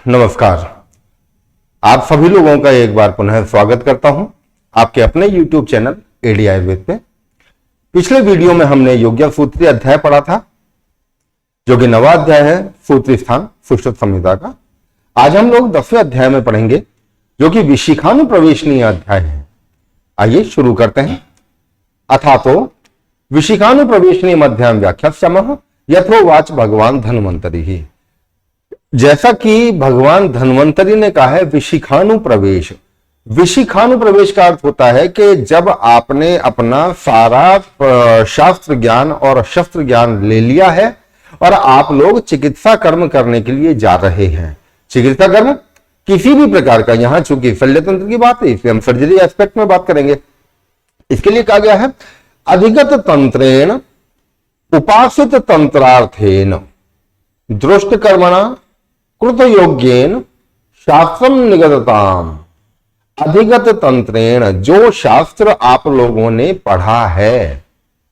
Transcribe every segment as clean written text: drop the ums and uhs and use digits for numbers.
नमस्कार। आप सभी लोगों का एक बार पुनः स्वागत करता हूं आपके अपने YouTube चैनल एडी आयुर्वेद पे। पिछले वीडियो में हमने योग्य सूत्री अध्याय पढ़ा था, जो कि 9वां अध्याय है सूत्री स्थान सुश्रुत संहिता का। आज हम लोग 10वें अध्याय में पढ़ेंगे, जो कि विशिखानुप्रवेशनीय अध्याय है। आइए शुरू करते हैं। अथा तो विशिखानुप्रवेशनीय मध्याम व्याख्यास्यामः यथोवाच भगवान धन्वंतरि ही। जैसा कि भगवान धन्वंतरि ने कहा है विशिखानुप्रवेश। विशिखानुप्रवेश का अर्थ होता है कि जब आपने अपना सारा शास्त्र ज्ञान और शस्त्र ज्ञान ले लिया है और आप लोग चिकित्सा कर्म करने के लिए जा रहे हैं। चिकित्सा कर्म किसी भी प्रकार का, यहां चूंकि शल्यतंत्र की बात है इसलिए हम सर्जरी एस्पेक्ट में बात करेंगे। इसके लिए कहा गया है अधिगत तंत्रेण उपासित तंत्रार्थेन दृष्ट कर्मणा कृत योग्येन शास्त्रम निगतताम। अधिगत तंत्रेण, जो शास्त्र आप लोगों ने पढ़ा है,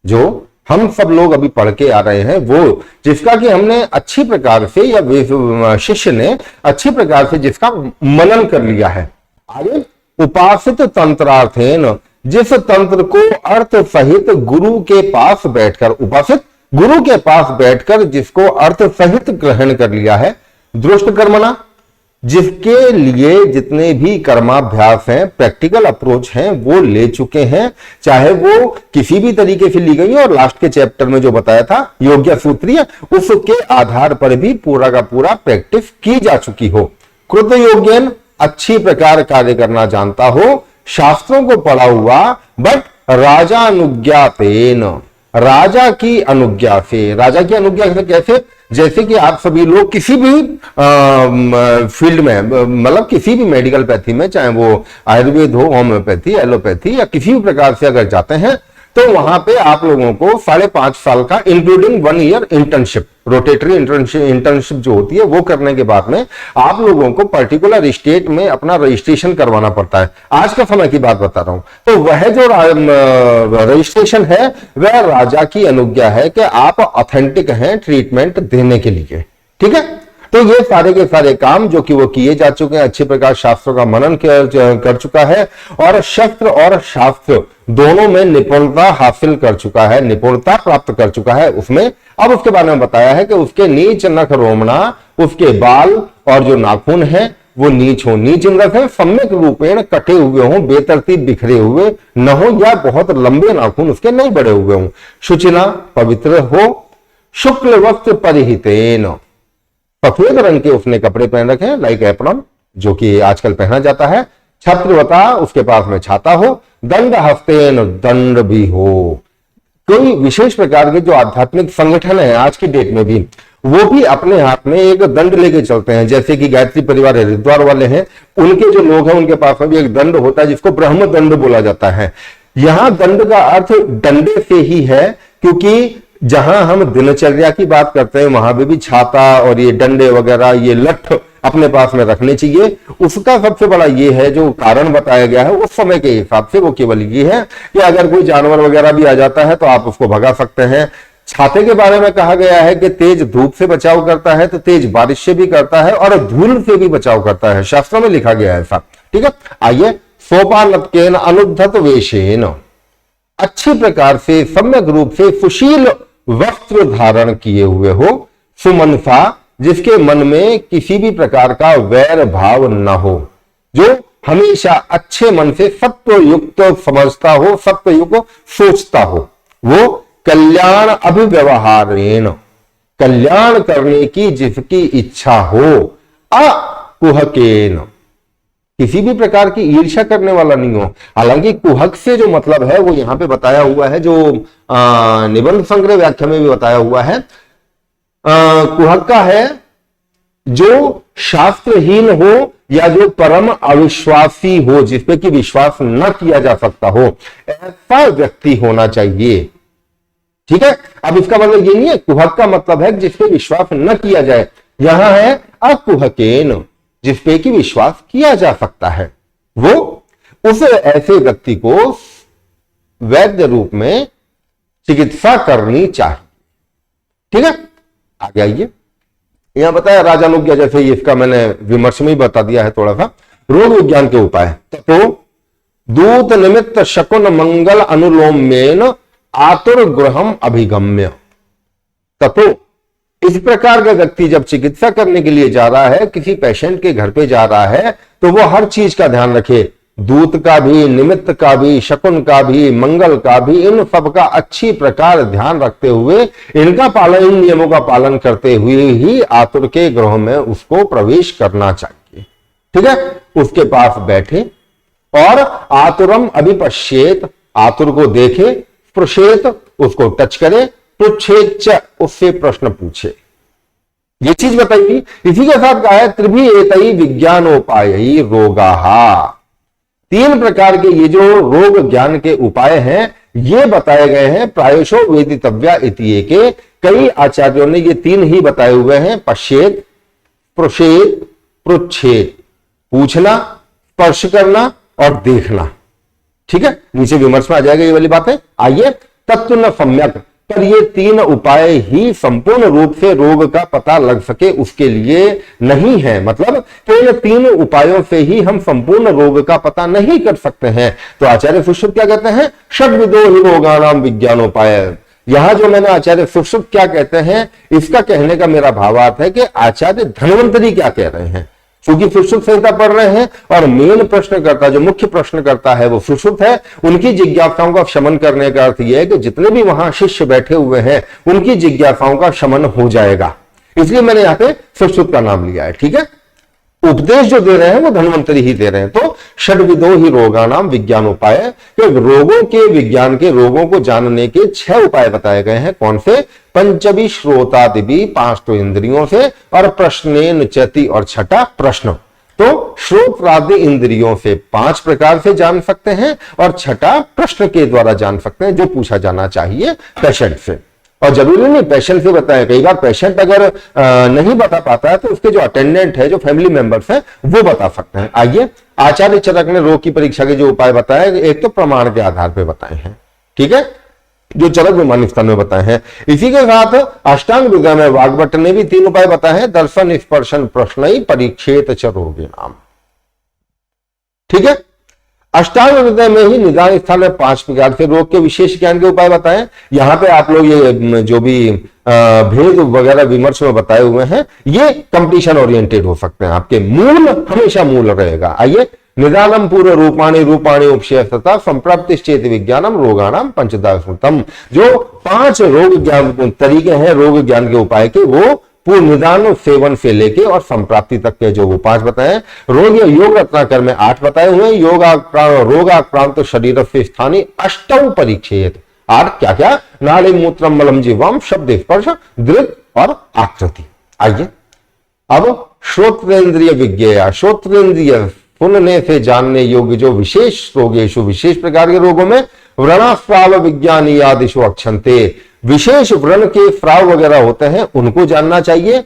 जो हम सब लोग अभी पढ़ के आ रहे हैं, वो जिसका कि हमने अच्छी प्रकार से या शिष्य ने अच्छी प्रकार से जिसका मनन कर लिया है। आगे उपासित तंत्रार्थेन, जिस तंत्र को अर्थ सहित गुरु के पास बैठकर, उपासित गुरु के पास बैठकर जिसको अर्थ सहित ग्रहण कर लिया है। दृष्ट कर्मणा, जिसके लिए जितने भी कर्माभ्यास हैं, प्रैक्टिकल अप्रोच हैं, वो ले चुके हैं, चाहे वो किसी भी तरीके से ली गई है। और लास्ट के चैप्टर में जो बताया था योग्य सूत्रीय, उसके आधार पर भी पूरा का पूरा प्रैक्टिस की जा चुकी हो। कृत योग्यन, अच्छी प्रकार कार्य करना जानता हो, शास्त्रों को पढ़ा हुआ, बट राजा अनुज्ञातेन, राजा की अनुज्ञा से। राजा की अनुज्ञा से कैसे? जैसे कि आप सभी लोग किसी भी फील्ड में, मतलब किसी भी मेडिकल पैथी में, चाहे वो आयुर्वेद हो, होम्योपैथी, एलोपैथी या किसी भी प्रकार से अगर जाते हैं, तो वहां पे आप लोगों को 5.5 साल का including 1 year internship, rotatory internship जो होती है, वो करने के बाद में आप लोगों को पर्टिकुलर स्टेट में अपना रजिस्ट्रेशन करवाना पड़ता है। आज का समय की बात बता रहा हूं। तो वह जो रजिस्ट्रेशन है वह राजा की अनुज्ञा है कि आप ऑथेंटिक हैं ट्रीटमेंट देने के लिए। ठीक है, तो ये सारे के सारे काम जो कि वो किए जा चुके हैं, अच्छी प्रकार शास्त्रों का मनन कर चुका है और शस्त्र और शास्त्र दोनों में निपुणता हासिल कर चुका है, निपुणता प्राप्त कर चुका है उसमें। अब उसके बारे में बताया है कि उसके नीच नख रोमना, उसके बाल और जो नाखून है वो नीच हो, नीच नख है, सम्यक रूपेण कटे हुए हो, बेतरतीब बिखरे हुए न हो, या बहुत लंबे नाखून उसके नहीं बड़े हुए हों। शुचिना, पवित्र हो। शुक्ल वस्त्र परिहितेन, सफेद रंग के उसने कपड़े पहन रखे हैं, लाइक एप्रन, जो कि आजकल पहना जाता है। छत्रवता, उसके पास में छाता हो। दंड हस्तेन, दंड भी हो। कोई विशेष प्रकार के जो आध्यात्मिक संगठन है आज की डेट में भी, वो भी अपने हाथ में एक दंड लेके चलते हैं। जैसे कि गायत्री परिवार हरिद्वार वाले हैं, उनके जो लोग हैं उनके पास में भी एक दंड होता है जिसको ब्रह्म दंड बोला जाता है। यहां दंड का अर्थ डंडे से ही है, क्योंकि जहां हम दिनचर्या की बात करते हैं वहां भी छाता और ये डंडे वगैरह, ये लठ अपने पास में रखने चाहिए। उसका सबसे बड़ा ये है जो कारण बताया गया है उस समय के हिसाब से, वो केवल ये है कि अगर कोई जानवर वगैरह भी आ जाता है तो आप उसको भगा सकते हैं। छाते के बारे में कहा गया है कि तेज धूप से बचाव करता है, तो तेज बारिश से भी करता है और धूल से भी बचाव करता है, शास्त्रों में लिखा गया है ऐसा। ठीक है, आइए। सोपानत्केन अनुद्धत वेशेन, अच्छी प्रकार से सम्यक रूप से सुशील वस्त्र धारण किए हुए हो। सुमनसा, जिसके मन में किसी भी प्रकार का वैर भाव न हो, जो हमेशा अच्छे मन से सत्व युक्त समझता हो, सत्व युक्त सोचता हो। वो कल्याण अभिव्यवहारेण, कल्याण करने की जिसकी इच्छा हो। अकुहकेन, किसी भी प्रकार की ईर्ष्या करने वाला नहीं हो। हालांकि कुहक से जो मतलब है वो यहां पे बताया हुआ है, जो निबंध संग्रह व्याख्या में भी बताया हुआ है। कुहक का है जो शास्त्रहीन हो या जो परम अविश्वासी हो, जिसपे कि विश्वास न किया जा सकता हो, ऐसा व्यक्ति होना चाहिए। ठीक है, अब इसका मतलब ये नहीं है, कुहक का मतलब है जिसपे विश्वास न किया जाए। यहां है अकुहकेन, जिसपे कि विश्वास किया जा सकता है। वो उस ऐसे व्यक्ति को वैद्य रूप में चिकित्सा करनी चाहिए। ठीक है, आगे आइए। यहां बताया राजानुज्ञा, जैसे इसका मैंने विमर्श में ही बता दिया है थोड़ा सा। रोग विज्ञान के उपाय तो दूत निमित्त शकुन मंगल अनुलोमेन आतुर गृहम अभिगम्य। ततो इस प्रकार का व्यक्ति जब चिकित्सा करने के लिए जा रहा है, किसी पेशेंट के घर पे जा रहा है, तो वो हर चीज का ध्यान रखे, दूत का भी, निमित्त का भी, शकुन का भी, मंगल का भी, इन सब का अच्छी प्रकार ध्यान रखते हुए, इनका पालन, इन नियमों का पालन करते हुए ही आतुर के गृह में उसको प्रवेश करना चाहिए। ठीक है, उसके पास बैठे और आतुरम अभिपश्येत, आतुर को देखे, स्पृशेत, उसको टच करे, पृच्छेच, उससे प्रश्न पूछे। ये चीज बताइए। इसी के साथ कहा है त्रिभी एतई विज्ञानोपाय रोगाहा, तीन प्रकार के ये जो रोग ज्ञान के उपाय हैं ये बताए गए हैं प्रायशो वेदितव्या इति के। कई आचार्यों ने ये तीन ही बताए हुए हैं, पश्येत, स्पृशेत, पृच्छेद, पूछना, स्पर्श करना और देखना। ठीक है, नीचे विमर्श में आ जाएगा ये वाली बातें। आइए, तत्व न सम्यक, पर ये तीन उपाय ही संपूर्ण रूप से रोग का पता लग सके उसके लिए नहीं है। मतलब तो ये तीन उपायों से ही हम संपूर्ण रोग का पता नहीं कर सकते हैं। तो आचार्य सुश्रुत क्या कहते हैं, षड्विदो हि रोगाणाम विज्ञानोपाय। यहां जो मैंने आचार्य सुश्रुत क्या कहते हैं, इसका कहने का मेरा भावार्थ है कि आचार्य धन्वंतरी क्या कह रहे हैं। क्योंकि सुश्रुत संहिता पढ़ रहे हैं और मेन प्रश्नकर्ता, जो मुख्य प्रश्नकर्ता है वो सुश्रुत है, उनकी जिज्ञासाओं का शमन करने का अर्थ यह है कि जितने भी वहां शिष्य बैठे हुए हैं उनकी जिज्ञासाओं का शमन हो जाएगा। इसलिए मैंने यहां पे सुश्रुत का नाम लिया है। ठीक है, उपदेश जो दे रहे हैं वो धन्वंतरी ही दे रहे हैं। तो षड्विदो ही रोगाणाम विज्ञानोपाय, रोगों के विज्ञान के, रोगों को जानने के 6 उपाय बताए गए हैं। कौन से, पंचवी श्रोतादिवी, 5 तो इंद्रियों से, और प्रश्नेन चति, और 6ठा प्रश्न। तो श्रोत्रादि इंद्रियों से 5 प्रकार से जान सकते हैं और 6ठा प्रश्न के द्वारा जान सकते हैं, जो पूछा जाना चाहिए पेशेंट से। और जरूरी नहीं पेशेंट से बताएं, कई बार पेशेंट अगर नहीं बता पाता है तो उसके जो अटेंडेंट है, जो फैमिली मेंबर्स हैं, वो बता सकते हैं। आइए, आचार्य चरक ने रोग की परीक्षा के जो उपाय बताए, एक तो प्रमाण के आधार पर बताए हैं। ठीक है, जो चरक विमानिस्थान में बताए हैं। इसी के साथ अष्टांग हृदय में वाग्भट ने भी 3 उपाय बताए हैं, दर्शन, स्पर्शन, प्रश्न, परीक्षेत च रोगे नाम। ठीक है, अष्टांग हृदय में ही निदान स्थान में 5 प्रकार से रोग के विशेष ज्ञान के उपाय बताएं। यहां पे आप लोग ये जो भी भेद वगैरह विमर्श में बताए हुए हैं, ये कंप्लीशन ओरिएंटेड हो सकते हैं, आपके मूल हमेशा मूल रहेगा। आइए, निदानम पूर्व रूपाणी, रूपाणी उपशय तथा संप्राप्तिश्चेत विज्ञानम रोगाणाम पंचदा स्मृतम। जो 5 रोग ज्ञान तरीके हैं रोग ज्ञान के उपाय के, वो पूर्व निदान सेवन से लेके और संप्राप्ति तक के जो वो 5 बताए। रोग या योग रत्नाकर में 8 बताए हुए हैं। रोगाक्रांत शरीर से स्थानीय 8 परीक्षेत। 8 क्या क्या, नाड़ी, मूत्रम, मलम, जीवाम, शब्द, स्पर्श, दृत और आकृति। आइए, अब श्रोत्रेंद्रिय विज्ञेय, श्रोत्रेंद्रिय सुनने से जानने योग्य जो विशेष रोगेशु, विशेष प्रकार के रोगों में, व्रणास्राव विज्ञानी आदिशु अक्षंते, विशेष व्रण के स्राव वगैरह होते हैं, उनको जानना चाहिए।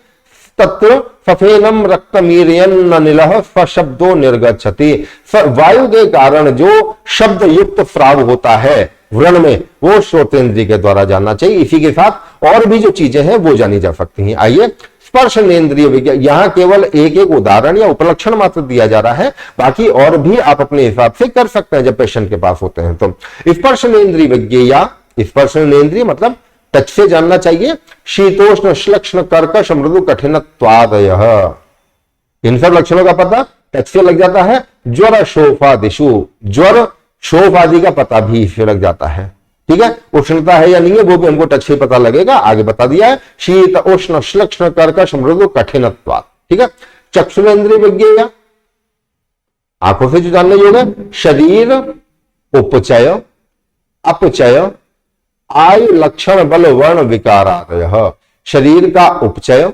तत्र सफेनम रक्तमीर्यन निलह स्वशब्दो निर्गच्छति, वायु के कारण जो शब्द युक्त स्राव होता है व्रण में, वो श्रोतेंद्रिय के द्वारा जानना चाहिए। इसी के साथ और भी जो चीजें हैं वो जानी जा सकती हैं। आइए, स्पर्शनेन्द्रिय विज्ञान, यहां केवल एक एक उदाहरण या उपलक्षण मात्र दिया जा रहा है, बाकी और भी आप अपने हिसाब से कर सकते हैं जब पेशेंट के पास होते हैं। तो स्पर्शनेन्द्रिय विज्ञेया, स्पर्शनेन्द्रिय मतलब टच से जानना चाहिए। शीतोष्ण, श्लक्ष्ण, कर्कश, मृदु, कठिनत्वादयः, इन सब लक्षणों का पता टच से लग जाता है। ज्वर, शोफादिषु, ज्वर, शोफ आदि का पता भी इससे लग जाता है। ठीक है, उष्णता है या नहीं है वो भी हमको टच से पता लगेगा, आगे बता दिया है। शीत, उष्ण, श्लक्ष्ण, कर्कश, मृदु, कठिनत्वात्। ठीक है, चक्षुरेंद्रिय विज्ञेय, आंखों से जो जानने योग्य है। शरीर, उपचय, अपचय, आयु, लक्षण, बल, वर्ण, विकारादयः, शरीर का उपचय,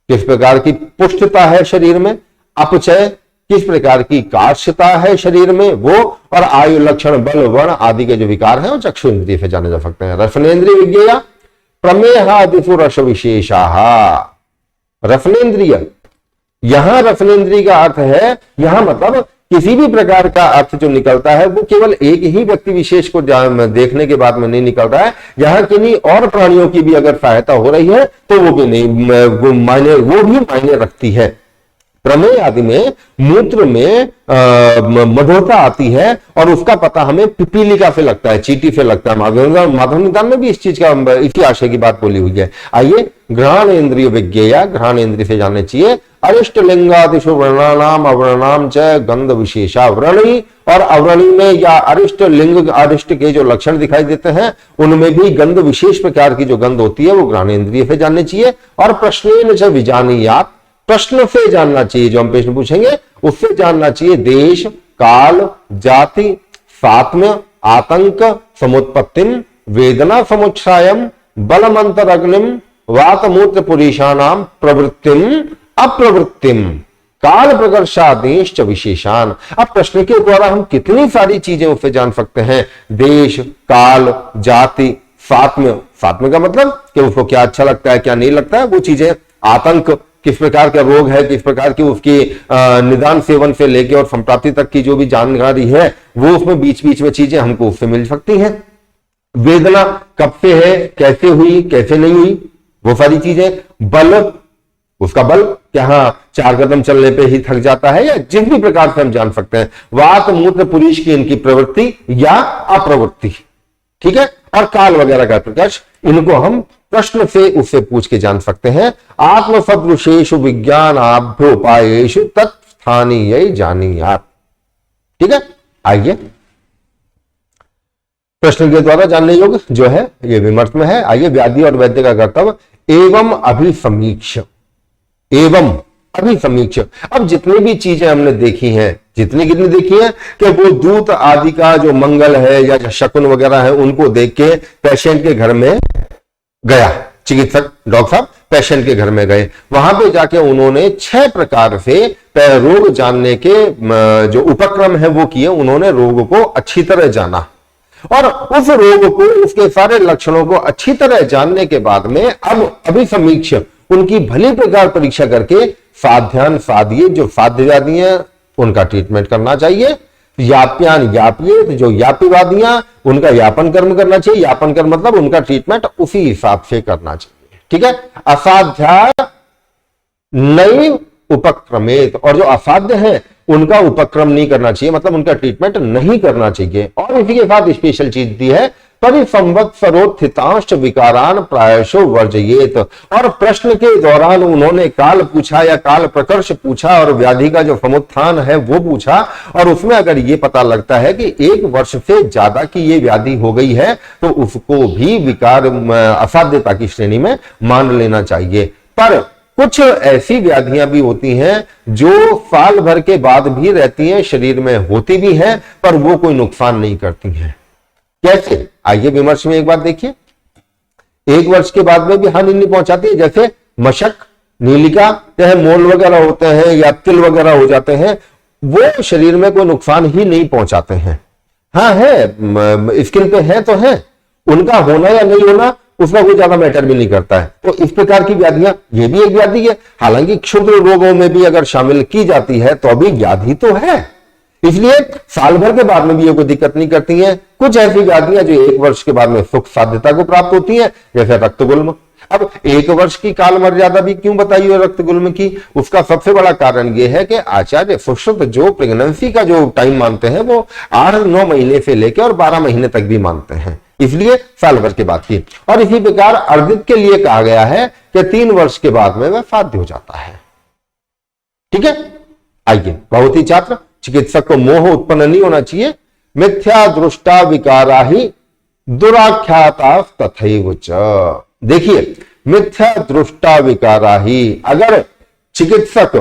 किस प्रकार की पुष्टता है शरीर में, अपचय, किस प्रकार की कार्ष्यता है शरीर में वो, और आयु, लक्षण, बल, वर्ण आदि के जो विकार हैं वो चक्षु इंद्रिय से जाने जा सकते हैं। रसनेन्द्रिय विज्ञेय, प्रमेहादिषु रस विशेषाः, रसनेन्द्रिय, यहां रसनेन्द्रिय का अर्थ है, यहां मतलब किसी भी प्रकार का अर्थ जो निकलता है वो केवल एक ही व्यक्ति विशेष को देखने के बाद में नहीं निकल रहा है, यहां किन्हीं और प्राणियों की भी अगर सहायता हो रही है तो वो भी नहीं, वो भी मायने रखती है। प्रमेय आदि में मूत्र में मधुरता आती है और उसका पता हमें पिपीलिका से लगता है, चींटी से लगता है। माधव निदान में भी इस चीज का, इसी आशय की बात बोली हुई है। आइए घ्राण इंद्रिय विज्ञेया, घ्राण इंद्रिय से जानने चाहिए। अरिष्ट लिंगादिशु वर्णानाम अवर्णाम च गंध विशेषा। व्रणी और अव्रणी में या अरिष्ट लिंग अरिष्ट के जो लक्षण दिखाई देते हैं उनमें भी गंध विशेष प्रकार की जो गंध होती है वो घ्राण इंद्रिय से जाननी चाहिए। और प्रश्नेन च विजानीयात्, प्रश्न से जानना चाहिए, जो हम प्रश्न पूछेंगे उससे जानना चाहिए। देश काल जाति सात्म्य आतंक समुत्पत्तिम वेदना समुच्छायम बलमंतर अग्निम वात मूत्र पुरीषाणाम प्रवृत्तिम अप्रवृत्तिम काल प्रकर्षादेश विशेषान। अब प्रश्न के द्वारा हम कितनी सारी चीजें उससे जान सकते हैं। देश काल जाति सात्म्य, सात्म्य का मतलब कि उसको क्या अच्छा लगता है क्या नहीं लगता है वो चीजें। आतंक, किस प्रकार का रोग है, किस प्रकार की उसकी निदान सेवन से लेके और संप्राप्ति तक की जो भी जानकारी है वो उसमें बीच बीच में चीजें हमको उससे मिल सकती हैं। वेदना कब से है, कैसे हुई, कैसे नहीं हुई, वो सारी चीजें। बल, उसका बल क्या, हाँ 4 कदम चलने पे ही थक जाता है, या जिस भी प्रकार से हम जान सकते हैं। वात मूत्र पुरीष की इनकी प्रवृत्ति या अप्रवृत्ति, ठीक है। और काल वगैरह का प्रकाश, इनको हम प्रश्न से उससे पूछ के जान सकते हैं। आत्म सदृशेषु विज्ञान आभ्योपायेषु तत्स्थानीय जानीयात्, ठीक है। आइए प्रश्न के द्वारा जानने योग्य जो है ये विमर्श में है। आइए व्याधि और वैद्य का कर्तव्य। एवं अभिसमीक्ष, एवं अभिसमीक्ष। अब जितनी भी चीजें हमने देखी हैं, जितनी कितनी देखी है कि वो दूत आदि का जो मंगल है या शकुन वगैरह है उनको देख के पेशेंट के घर में गया, चिकित्सक डॉक्टर साहब पेशेंट के घर में गए। वहां पे जाके उन्होंने 6 प्रकार से रोग जानने के जो उपक्रम है वो किए। उन्होंने रोग को अच्छी तरह जाना और उस रोग को, उसके सारे लक्षणों को अच्छी तरह जानने के बाद में अब अभिसमीक्ष उनकी भली प्रकार परीक्षा करके साध्यान साधिए, जो साध्य व्याधि है उनका ट्रीटमेंट करना चाहिए। याप्यान यापियेत, जो यापिवादियां उनका यापन कर्म करना चाहिए। यापन कर्म मतलब उनका ट्रीटमेंट उसी हिसाब से करना चाहिए, ठीक है। असाध्या नई उपक्रमेत, और जो असाध्य है उनका उपक्रम नहीं करना चाहिए, मतलब उनका ट्रीटमेंट नहीं करना चाहिए। और इसी के साथ स्पेशल चीज दी है, परिसंवत्सरोत्थितांश विकारान प्रायशो वर्जयेत। और प्रश्न के दौरान उन्होंने काल पूछा या काल प्रकर्ष पूछा और व्याधि का जो समुत्थान है वो पूछा, और उसमें अगर ये पता लगता है कि 1 वर्ष से ज्यादा की ये व्याधि हो गई है तो उसको भी विकार असाध्यता की श्रेणी में मान लेना चाहिए। पर कुछ ऐसी व्याधियां भी होती हैं जो साल भर के बाद भी रहती हैं, शरीर में होती भी हैं, पर वो कोई नुकसान नहीं करती हैं। कैसे? आइए विमर्श में एक बात देखिए। 1 वर्ष के बाद में भी हानि नहीं पहुंचाती है, जैसे मशक, नीलिका, चाहे मोल वगैरह होते हैं या तिल वगैरह हो जाते हैं, वो शरीर में कोई नुकसान ही नहीं पहुंचाते हैं। हाँ है, स्किन पे है तो है, उनका होना या नहीं होना उसका कोई ज्यादा मैटर भी नहीं करता है। तो इस प्रकार की व्याधियां, ये भी एक व्याधि है। हालांकि क्षुद्र रोगों में भी अगर शामिल की जाती है तो भी व्याधि तो है, इसलिए साल भर के बाद में भी ये कोई दिक्कत नहीं करती हैं। कुछ ऐसी व्याधियां जो 1 वर्ष के बाद में सुख साध्यता को प्राप्त होती हैं, जैसे रक्तगुल्म। अब 1 वर्ष की काल मर्यादा भी क्यों बताई है रक्तगुल्म की? उसका सबसे बड़ा कारण यह है कि आचार्य सुश्रुत जो प्रेगनेंसी का जो टाइम मानते हैं वो 8-9 महीने से लेकर और 12 महीने तक भी मानते हैं, इसलिए साल भर के बाद की। और इसी प्रकार अर्जित के लिए कहा गया है कि 3 वर्ष के बाद में वह साध्य हो जाता है, ठीक है। आइए बहुत ही छात्र, चिकित्सक को मोह उत्पन्न नहीं होना चाहिए। मिथ्या दृष्टा विकारा ही दुराख्याता तथैव च। देखिए मिथ्या दृष्टा विकारा ही, अगर चिकित्सक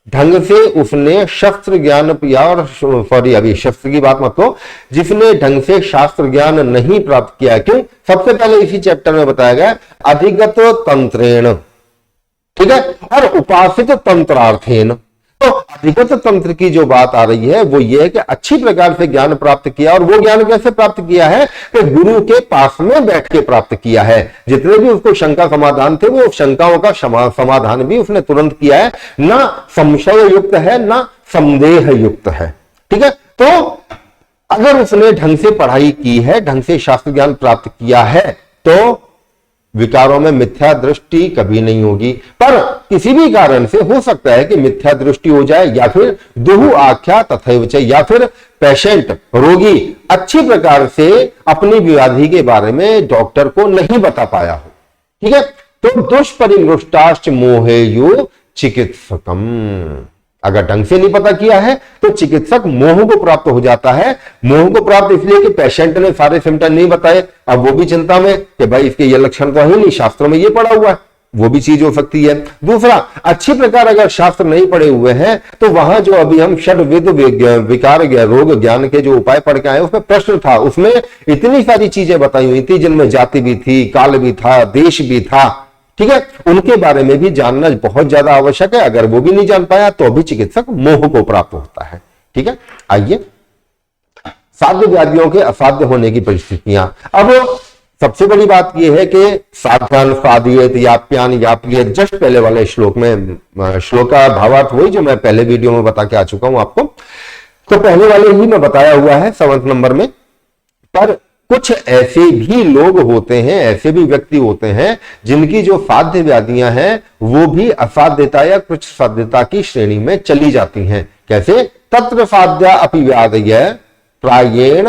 ढंग से उसने शस्त्र ज्ञान या, और सॉरी अभी शस्त्र की बात मत लो, जिसने ढंग से शास्त्र ज्ञान नहीं प्राप्त किया, क्यों? सबसे पहले इसी चैप्टर में बताया गया अधिगत तंत्रेण, ठीक है, और उपासित तंत्रार्थेन। तो अधिगत तंत्र की जो बात आ रही है वो ये है कि अच्छी प्रकार से ज्ञान प्राप्त किया, और वो ज्ञान कैसे प्राप्त किया है कि गुरु के पास में बैठ के प्राप्त किया है। जितने भी उसको शंका समाधान थे वो शंकाओं का समाधान भी उसने तुरंत किया है, ना संशय युक्त है ना संदेह युक्त है, ठीक है, तो अगर उसने ढंग से पढ़ाई की है, ढंग से शास्त्र ज्ञान प्राप्त किया है, तो विकारों में मिथ्या दृष्टि कभी नहीं होगी। पर किसी भी कारण से हो सकता है कि मिथ्या दृष्टि हो जाए, या फिर दुहु आख्या तथैव च, या फिर पेशेंट रोगी अच्छी प्रकार से अपनी व्याधि के बारे में डॉक्टर को नहीं बता पाया हो। ठीक है, तो दुष्परिमृष्टाश्च मोहेयु चिकित्सकम, अगर ढंग से नहीं पता किया है तो चिकित्सक मोह को प्राप्त हो जाता है। मोह को प्राप्त इसलिए कि पेशेंट ने सारे सिम्टम नहीं बताए, अब वो भी चिंता में कि भाई इसके ये लक्षण तो है नहीं, शास्त्रों में ये पढ़ा हुआ है, वो भी चीज हो सकती है। दूसरा, अच्छी प्रकार अगर शास्त्र नहीं पढ़े हुए हैं तो वहां जो अभी हम षड्विध विकार रोग ज्ञान के जो उपाय पढ़ के आए उसमें प्रश्न था, उसमें इतनी सारी चीजें बताई हुई थी जिनमें जाति भी थी, काल भी था, देश भी था। ठीक है, उनके बारे में भी जानना बहुत ज्यादा आवश्यक है। अगर वो भी नहीं जान पाया तो भी चिकित्सक मोह को प्राप्त होता है। ठीक है, आइए साध्य व्याधियों के असाध्य होने की परिस्थितियां। अब सबसे बड़ी बात यह है कि साधन साधियत याप्यान याप्येत, जस्ट पहले वाले श्लोक में, श्लोक का भावार्थ वही जो मैं पहले वीडियो में बता के आ चुका हूं आपको, तो पहले वाले ही में बताया हुआ है 7वें नंबर में। पर कुछ ऐसे भी लोग होते हैं, ऐसे भी व्यक्ति होते हैं जिनकी जो साध्य व्याधियां हैं वो भी असाध्यता या कुछ साध्यता की श्रेणी में चली जाती हैं। कैसे? तत्र साध्या अपि व्याधय प्रायेण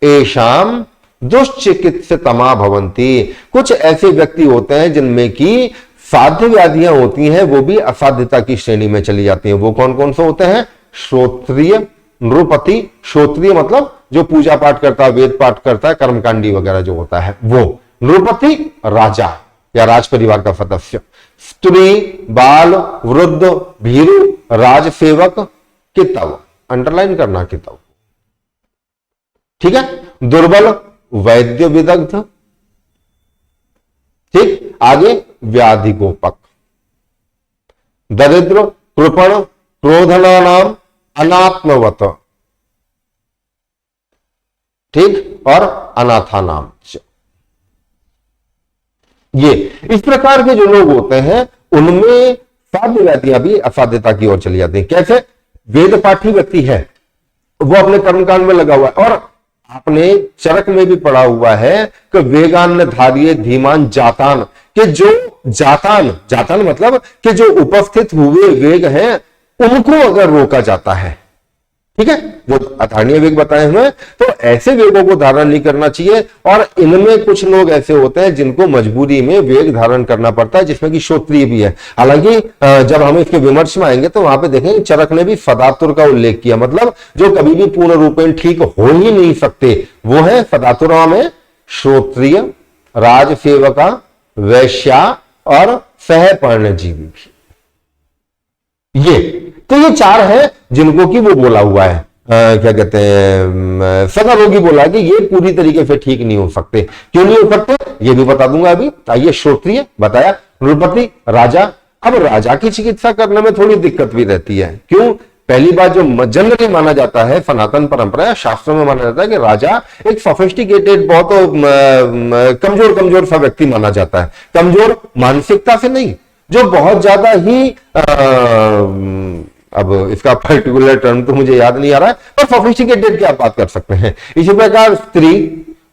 एषाम दुष्चिकित्सतमा भवन्ति। कुछ ऐसे व्यक्ति होते हैं जिनमें की साध्य व्याधियां होती हैं, वो भी असाध्यता की श्रेणी में चली जाती हैं। वो कौन कौन से होते हैं? श्रोत्रिय, नृपति। श्रोत्रिय मतलब जो पूजा पाठ करता है, वेद पाठ करता है, कर्मकांडी वगैरह जो होता है वो। नृपति राजा या राज परिवार का सदस्य। स्त्री, बाल, वृद्ध, भीरु, राजसेवक, कितव, अंडरलाइन करना कितव। ठीक है, दुर्बल, वैद्य विदग्ध। ठीक, आगे व्याधि गोपक, दरिद्र, कृपण, क्रोधना नाम अनात्मवत। ठीक, और अनाथा नाम। ये इस प्रकार के जो लोग होते हैं उनमें साध्य व्याधियां भी असाध्यता की ओर चली जाती हैं। कैसे? वेद पाठी व्यक्ति है, वो अपने कर्मकांड में लगा हुआ है, और आपने चरक में भी पढ़ा हुआ है कि वेगान धारिये धीमान जातान, कि जो जातान मतलब कि जो उपस्थित हुए वेग हैं उनको अगर रोका जाता है, ठीक है, जो अधारणीय वेग बताए हुए, तो ऐसे वेगों को धारण नहीं करना चाहिए। और इनमें कुछ लोग ऐसे होते हैं जिनको मजबूरी में वेग धारण करना पड़ता है, जिसमें कि श्रोत्रिय भी है। हालांकि जब हम इसके विमर्श में आएंगे तो वहां पे देखेंगे चरक ने भी सदातुर का उल्लेख किया, मतलब जो कभी भी पूर्ण रूपेण ठीक हो ही नहीं सकते वो है सदातुरा में श्रोत्रिय, राजसेवका, वैश्या और सहपर्णजीवी भी। ये चार है जिनको कि वो बोला हुआ है, क्या कहते हैं, सदा रोगी बोला कि ये पूरी तरीके से ठीक नहीं हो सकते। क्यों नहीं हो सकते ये भी बता दूंगा अभी। आइए, श्रोत्रिय बताया, नृपति राजा। अब राजा की चिकित्सा करने में थोड़ी दिक्कत भी रहती है। क्यों? पहली बात, जो जनरली माना जाता है सनातन परंपरा शास्त्रों में माना जाता है कि राजा एक सोफिस्टिकेटेड, बहुत कमजोर सा व्यक्ति माना जाता है। कमजोर मानसिकता से नहीं, जो बहुत ज्यादा ही अब इसका पर्टिकुलर टर्म तो मुझे याद नहीं आ रहा है, पर सोफिस्टिकेटेड की आप बात कर सकते हैं। इसी प्रकार स्त्री,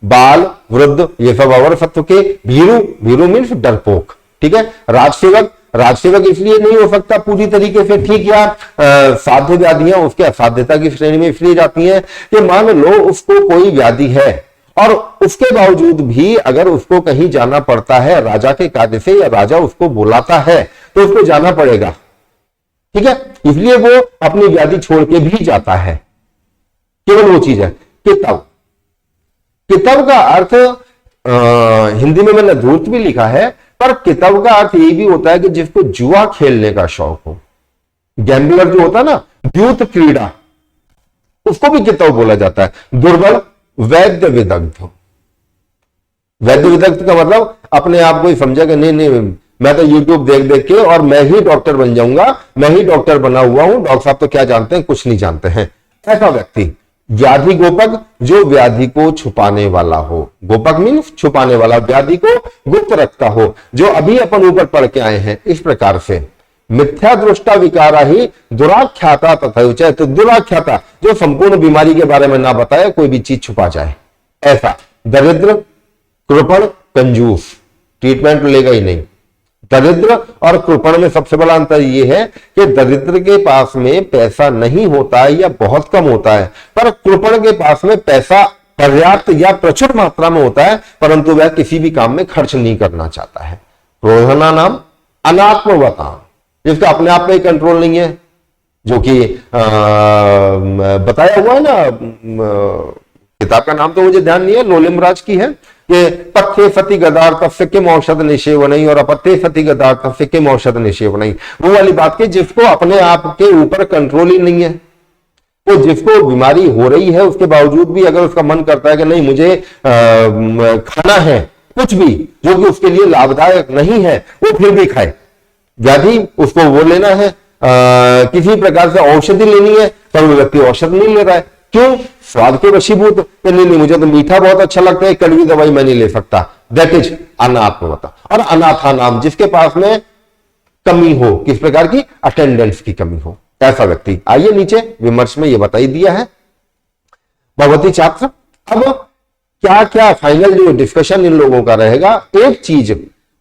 बाल, वृद्ध, ये सब अवर सत्व के। भीरु मीन्स डरपोक। ठीक है, राजसेवक इसलिए नहीं हो सकता पूरी तरीके से ठीक, या साध्य व्याधियां उसके असाध्यता की श्रेणी में इसलिए जाती हैं कि मान लो उसको कोई व्याधि है और उसके बावजूद भी अगर उसको कहीं जाना पड़ता है राजा के कार्य से, या राजा उसको बुलाता है तो उसको जाना पड़ेगा। ठीक है, इसलिए वो अपनी व्याधि छोड़ के भी जाता है। केवल वो चीज है कितव। कितव का अर्थ हिंदी में मैंने धूर्त भी लिखा है, पर कितव का अर्थ ये भी होता है कि जिसको जुआ खेलने का शौक हो। गैम्बलर जो होता है ना, द्यूत क्रीड़ा, उसको भी कितव बोला जाता है। दुर्बल, वैद्य विदग्ध। वैद्य विदग्ध का मतलब अपने आप को ही समझा कि नहीं मैं तो यूट्यूब देख देख के और मैं ही डॉक्टर बन जाऊंगा, मैं ही डॉक्टर बना हुआ हूं, डॉक्टर साहब तो क्या जानते हैं, कुछ नहीं जानते हैं, ऐसा व्यक्ति। व्याधि गोपक, जो व्याधि को छुपाने वाला हो। गोपक मीन्स छुपाने वाला, व्याधि को गुप्त रखता हो, जो अभी अपन ऊपर पढ़ के आए हैं इस प्रकार से। मिथ्या दृष्टा विकारा ही दुराख्याता तथा, तो दुराख्याता जो संपूर्ण बीमारी के बारे में ना बताए, कोई भी चीज छुपा जाए, ऐसा दरिद्र, कृपण, कंजूस, ट्रीटमेंट लेगा ही नहीं। दरिद्र और कृपण में सबसे बड़ा अंतर यह है कि दरिद्र के पास में पैसा नहीं होता है या बहुत कम होता है, पर कृपण के पास में पैसा पर्याप्त या प्रचुर मात्रा में होता है, परंतु वह किसी भी काम में खर्च नहीं करना चाहता है। क्रोधना नाम अनात्मवता, जिसका अपने आप में कंट्रोल नहीं है, जो कि बताया हुआ है ना, किताब का नाम तो मुझे ध्यान नहीं है, लोलिमराज की है कि पथ्ये सति गदार्थस्य किम औषध निषेवनहि और अपथ्ये सति गदार्थस्य किम औषध निषेवनहि, वो वाली बात की जिसको अपने आप के ऊपर कंट्रोल ही नहीं है, तो जिसको बीमारी हो रही है उसके बावजूद भी अगर उसका मन करता है कि नहीं मुझे खाना है कुछ भी जो कि उसके लिए लाभदायक नहीं है, वो फिर भी खाए। व्याधि उसको वो लेना है, किसी प्रकार से औषधि लेनी है, पर वो व्यक्ति औषध नहीं ले रहा है, क्यों? स्वाद के वशीभूत, नहीं मुझे तो मीठा बहुत अच्छा लगता है, कड़वी दवाई मैं नहीं ले सकता। दैट इज अनात्मवता। और अनाथा नाम, जिसके पास में कमी हो, किस प्रकार की? अटेंडेंस की कमी हो, ऐसा व्यक्ति। आइए नीचे विमर्श में यह बताई दिया है भगवती छात्र। अब क्या क्या फाइनल जो डिस्कशन इन लोगों का रहेगा, एक चीज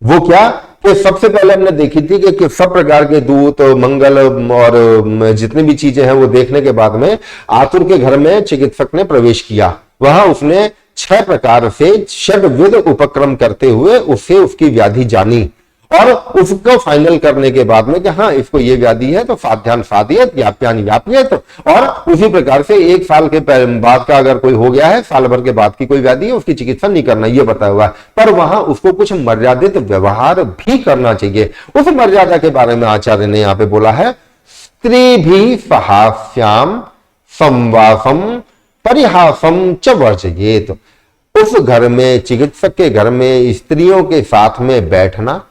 वो क्या कि सबसे पहले हमने देखी थी कि सब प्रकार के दूत, मंगल और जितनी भी चीजें हैं वो देखने के बाद में आतुर के घर में चिकित्सक ने प्रवेश किया। वहां उसने 6 प्रकार से षड्विध उपक्रम करते हुए उससे उसकी व्याधि जानी और उसको फाइनल करने के बाद में कि हाँ इसको ये व्याधि है तो साध्यान साधियत, व्याप्यान व्याप्यत, और उसी प्रकार से 1 साल के बाद का अगर कोई हो गया है, साल भर के बाद की कोई व्याधि है, उसकी चिकित्सा नहीं करना, ये बताया हुआ है। पर वहां उसको कुछ मर्यादित व्यवहार भी करना चाहिए। उस मर्यादा के बारे में आचार्य ने यहां पे बोला है, स्त्री भी सहास्याम संवासम परिहासम च वर्जयेत। उस घर में, चिकित्सक के घर में स्त्रियों के साथ में बैठना,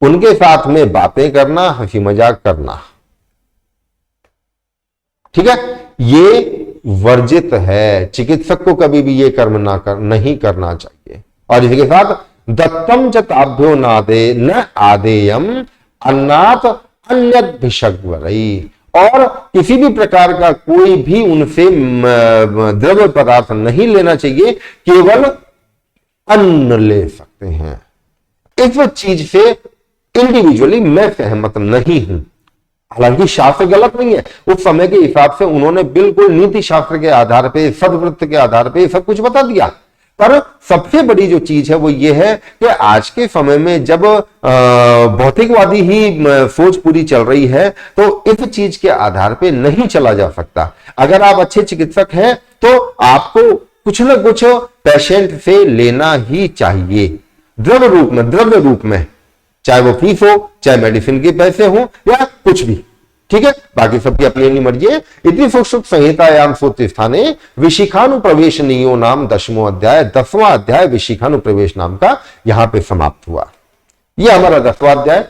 उनके साथ में बातें करना, हंसी मजाक करना, ठीक है, ये वर्जित है। चिकित्सक को कभी भी ये कर्म नहीं करना चाहिए। और इसके साथ दत्तम च ताभ्यो नादे न आदेयम अन्नात अन्यत भिषग्वरई, और किसी भी प्रकार का कोई भी उनसे द्रव्य पदार्थ नहीं लेना चाहिए, केवल अन्न ले सकते हैं। इस चीज से इंडिविजुअली मैं सहमत नहीं हूं। हालांकि शास्त्र गलत नहीं है, उस समय के हिसाब से उन्होंने बिल्कुल नीति शास्त्र के आधार पे, सदवृत्त के आधार पे सब कुछ बता दिया। पर सबसे बड़ी जो चीज है वो ये है कि आज के समय में जब भौतिकवादी ही सोच पूरी चल रही है, तो इस चीज के आधार पे नहीं चला जा सकता। अगर आप अच्छे चिकित्सक हैं तो आपको कुछ ना कुछ पेशेंट से लेना ही चाहिए, द्रव्य रूप में, चाहे वो फीस हो, चाहे मेडिसिन के पैसे हो या कुछ भी, ठीक है। बाकी सबकी अपनी अपनी मर्जी है। इतनी सुश्रुत संहितायाम सूत्र स्थाने विशिखानुप्रवेश नियो नाम 10वां अध्याय, 10वां अध्याय विशिखानुप्रवेश नाम का यहां पे समाप्त हुआ। यह हमारा 10वां अध्याय।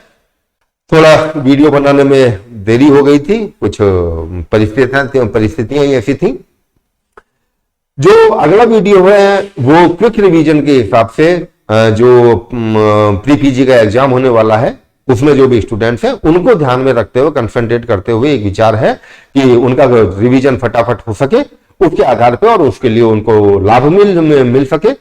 थोड़ा वीडियो बनाने में देरी हो गई थी, कुछ परिस्थितियां ऐसी थी। जो अगला वीडियो है वो क्विक रिवीजन के हिसाब से जो प्री पीजी का एग्जाम होने वाला है, उसमें जो भी स्टूडेंट्स हैं उनको ध्यान में रखते हुए, कंसंट्रेट करते हुए एक विचार है कि उनका रिवीजन फटाफट हो सके, उसके आधार पे और उसके लिए उनको लाभ मिल सके,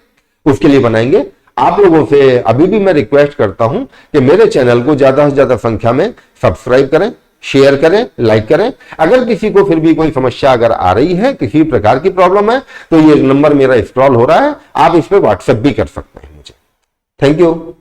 उसके लिए बनाएंगे। आप लोगों से अभी भी मैं रिक्वेस्ट करता हूं कि मेरे चैनल को ज्यादा से ज्यादा संख्या में सब्सक्राइब करें, शेयर करें, लाइक करें। अगर किसी को फिर भी कोई समस्या अगर आ रही है, किसी प्रकार की प्रॉब्लम है, तो ये नंबर मेरा स्क्रॉल हो रहा है, आप इस पे व्हाट्सएप भी कर सकते हैं मुझे। Thank you.